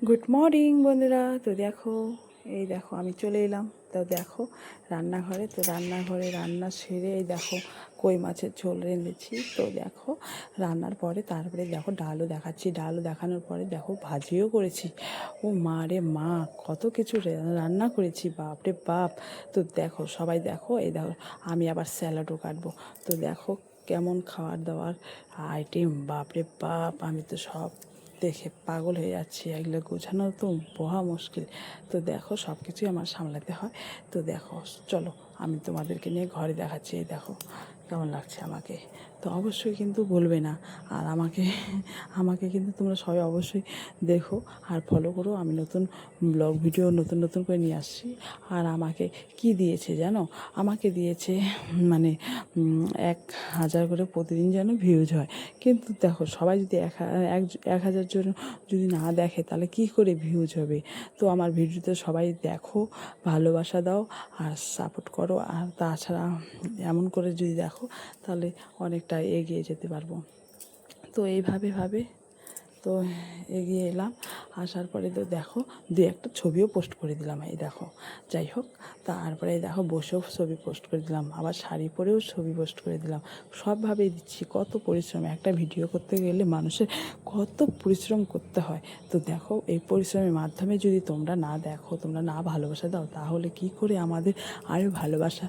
Good morning বন্ধুরা। তো দেখো, এই দেখো আমি চলে এলাম। তো দেখো রান্নাঘরে, তো রান্নাঘরে রান্না সেরে এই দেখো কই মাছের ঝোল রেঁধেছি। তো দেখো রান্নার পরে তারপরে দেখো ডালও দেখাচ্ছি, ডালও দেখানোর পরে দেখো ভাজিও করেছি। ও মা রে মা, কত কিছু রান্না করেছি, বাপ রে বাপ। তো দেখো সবাই দেখো, এই দেখো আমি আবার স্যালাডও কাটবো। তো দেখো কেমন খাবার দাবার আইটেম, বাপ রে বাপ, আমি তো সব দেখে পাগল হয়ে যাচ্ছি। এগুলো গোছানো তো মহা মুশকিল। তো দেখো সব কিছুই আমার সামলাতে হয়। তো দেখো চলো আমি তোমাদেরকে নিয়ে ঘরে দেখাচ্ছি। এই দেখো কেমন লাগছে আমাকে। তো অবশ্যই কিন্তু বলবে না। আর আমাকে আমাকে কিন্তু তোমরা সবাই অবশ্যই দেখো আর ফলো করো। আমি নতুন ব্লগ ভিডিও নতুন নতুন করে নিয়ে আসছি। আর আমাকে কি দিয়েছে জানো? আমাকে দিয়েছে মানে 1,000 করে প্রতিদিন যেন ভিউজ হয়। কিন্তু দেখো সবাই যদি 1,000 জন যদি না দেখে তাহলে কি করে ভিউজ হবে? তো আমার ভিডিওতে সবাই দেখো, ভালোবাসা দাও আর সাপোর্ট করো। আর তাছাড়া এমন করে যদি দেখো তাহলে অনেকটা এগিয়ে যেতে পারবো। তো এইভাবে তো এগিয়ে এলাম। আসার পরে তো দেখো একটা ছবিও পোস্ট করে দিলাম। এই দেখো, যাই হোক, তারপরে দেখো বসেও ছবি পোস্ট করে দিলাম, আবার শাড়ি পরেও ছবি পোস্ট করে দিলাম। সবভাবেই দিচ্ছি। কত পরিশ্রম, একটা ভিডিও করতে গেলে মানুষের কত পরিশ্রম করতে হয়। তো দেখো এই পরিশ্রমের মাধ্যমে যদি তোমরা না দেখো, তোমরা না ভালোবাসা দাও, তাহলে কি করে আমাদের আরও ভালোবাসা